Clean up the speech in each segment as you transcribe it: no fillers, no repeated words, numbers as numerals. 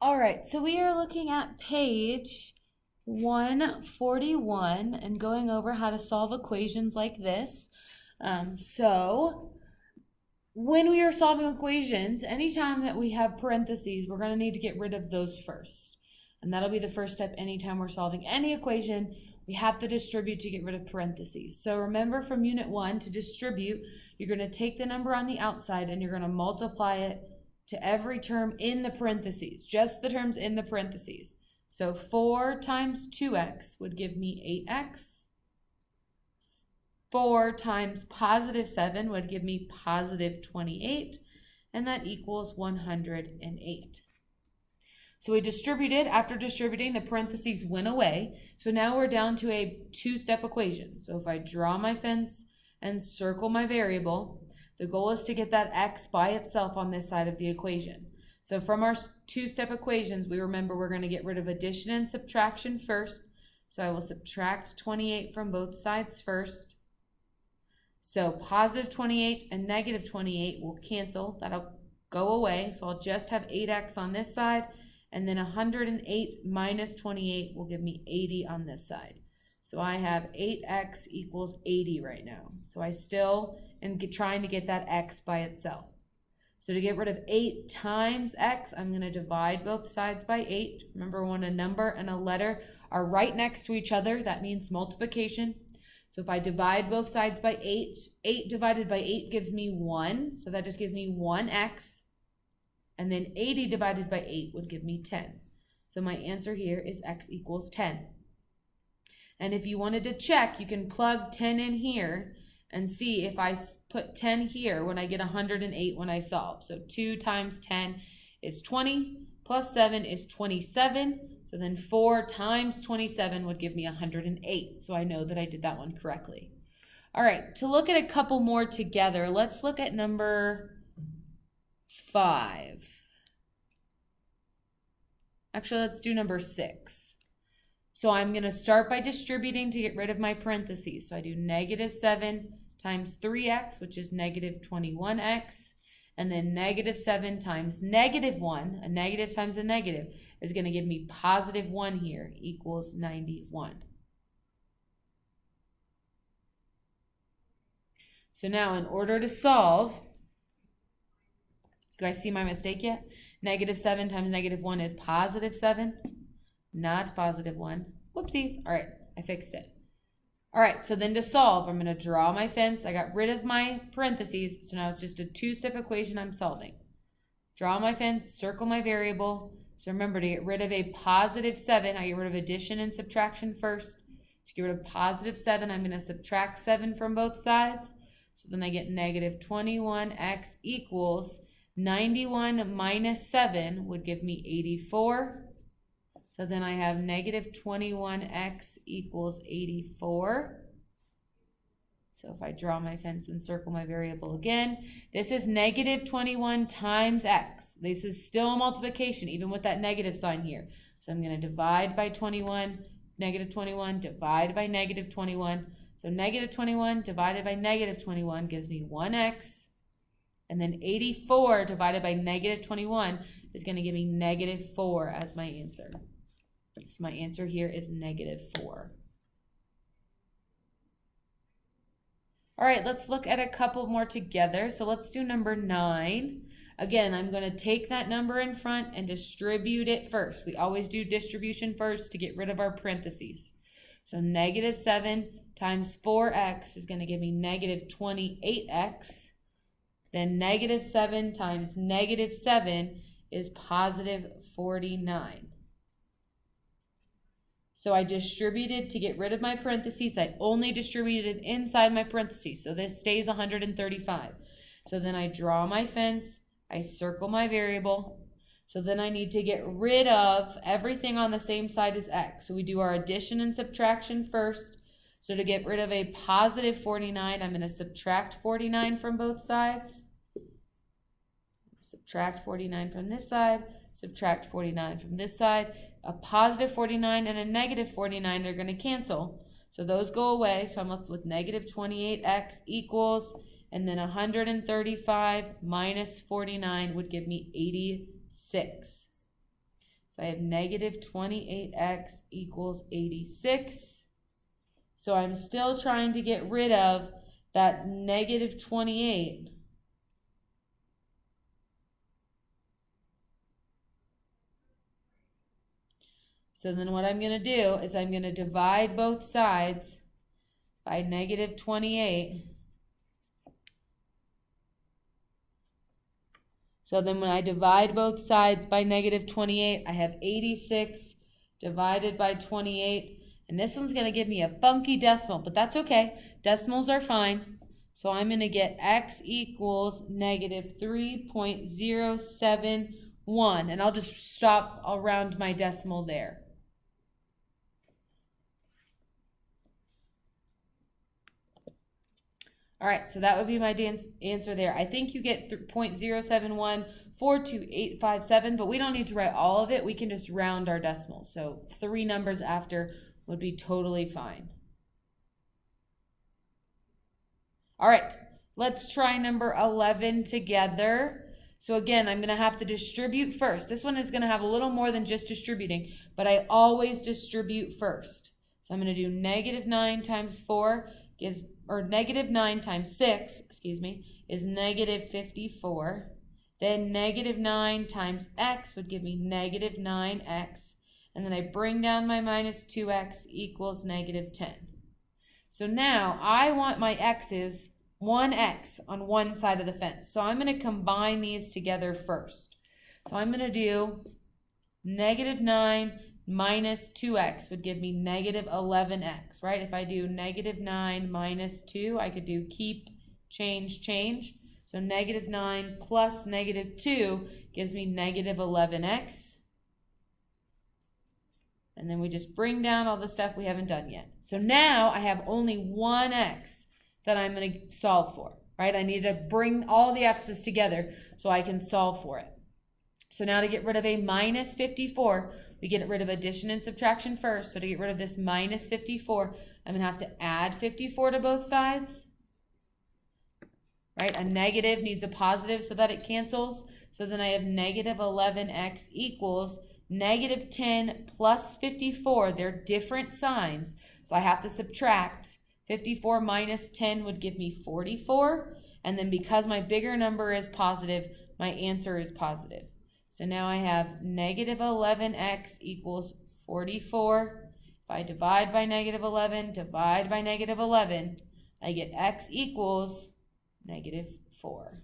All right, so we are looking at page 141 and going over how to solve equations like this. So when we are solving equations, anytime that we have parentheses, we're going to need to get rid of those first. And that'll be the first step anytime we're solving any equation. We have to distribute to get rid of parentheses. So remember from unit 1, to distribute, you're going to take the number on the outside and you're going to multiply it to every term in the parentheses, just the terms in the parentheses. So 4 times 2x would give me 8x. 4 times positive 7 would give me positive 28, and that equals 108. So we distributed. After distributing, the parentheses went away. So now we're down to a two-step equation. So if I draw my fence and circle my variable, the goal is to get that x by itself on this side of the equation. So from our two-step equations, we remember we're going to get rid of addition and subtraction first. So I will subtract 28 from both sides first. So positive 28 and negative 28 will cancel. That'll go away. So I'll just have 8x on this side. And then 108 minus 28 will give me 80 on this side. So I have 8x equals 80 right now. So I still am trying to get that x by itself. So to get rid of 8 times x, I'm going to divide both sides by 8. Remember, when a number and a letter are right next to each other, that means multiplication. So if I divide both sides by 8, 8 divided by 8 gives me 1. So that just gives me 1x. And then 80 divided by 8 would give me 10. So my answer here is x equals 10. And if you wanted to check, you can plug 10 in here and see if I put 10 here when I get 108 when I solve. So 2 times 10 is 20, plus 7 is 27. So then 4 times 27 would give me 108. So I know that I did that one correctly. All right, to look at a couple more together, let's look at number 5. Actually, let's do number 6. So I'm going to start by distributing to get rid of my parentheses. So I do negative 7 times 3x, which is negative 21x. And then negative 7 times negative 1, a negative times a negative, is going to give me positive 1 here, equals 91. So now in order to solve, do I see my mistake yet? Negative 7 times negative 1 is positive 7, not positive 1. Whoopsies. All right, I fixed it. All right, so then to solve, I'm going to draw my fence. I got rid of my parentheses, so now it's just a two-step equation I'm solving. Draw my fence, circle my variable. So remember, to get rid of a positive 7, I get rid of addition and subtraction first. To get rid of positive 7, I'm going to subtract 7 from both sides. So then I get negative 21x equals 91 minus 7 would give me 84. So then I have negative 21x equals 84. So if I draw my fence and circle my variable again, this is negative 21 times x. This is still multiplication, even with that negative sign here. So I'm going to divide by 21, negative 21, divide by negative 21. So negative 21 divided by negative 21 gives me 1x. And then 84 divided by negative 21 is going to give me negative 4 as my answer. So my answer here is negative 4. All right, let's look at a couple more together. So let's do number 9. Again, I'm going to take that number in front and distribute it first. We always do distribution first to get rid of our parentheses. So negative 7 times 4x is going to give me negative 28x. Then negative 7 times negative 7 is positive 49. So I distributed to get rid of my parentheses. I only distributed inside my parentheses. So this stays 135. So then I draw my fence. I circle my variable. So then I need to get rid of everything on the same side as x. So we do our addition and subtraction first. So to get rid of a positive 49, I'm going to subtract 49 from both sides. Subtract 49 from this side, subtract 49 from this side. A positive 49 and a negative 49 are going to cancel. So those go away. So I'm left with negative 28x equals, and then 135 minus 49 would give me 86. So I have negative 28x equals 86. So I'm still trying to get rid of that negative 28. So then what I'm going to do is I'm going to divide both sides by negative 28. So then when I divide both sides by negative 28, I have 86 divided by 28. And this one's going to give me a funky decimal, but that's okay. Decimals are fine. So I'm going to get x equals negative 3.071. And I'll just stop around my decimal there. All right, so that would be my answer there. I think you get 0.0714287, but we don't need to write all of it. We can just round our decimals. So 3 numbers after would be totally fine. All right, let's try number 11 together. So again, I'm going to have to distribute first. This one is going to have a little more than just distributing, but I always distribute first. So I'm going to do negative 9 times 4 gives, or negative 9 times 6, excuse me, is negative 54. Then negative 9 times x would give me negative 9x. And then I bring down my minus 2x equals negative 10. So now I want my x's 1x on one side of the fence. So I'm going to combine these together first. So I'm going to do negative 9 minus 2x would give me negative 11x, right? If I do negative 9 minus 2, I could do keep, change, change. So negative 9 plus negative 2 gives me negative 11x. And then we just bring down all the stuff we haven't done yet. So now I have only one x that I'm going to solve for, right? I need to bring all the x's together so I can solve for it. So now to get rid of a minus 54, we get rid of addition and subtraction first. So to get rid of this minus 54, I'm going to have to add 54 to both sides, right? A negative needs a positive so that it cancels. So then I have negative 11x equals negative 10 plus 54. They're different signs, so I have to subtract. 54 minus 10 would give me 44. And then because my bigger number is positive, my answer is positive. So now I have negative 11x equals 44. If I divide by negative 11, divide by negative 11, I get x equals negative 4.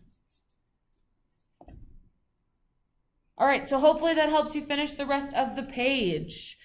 All right, so hopefully that helps you finish the rest of the page.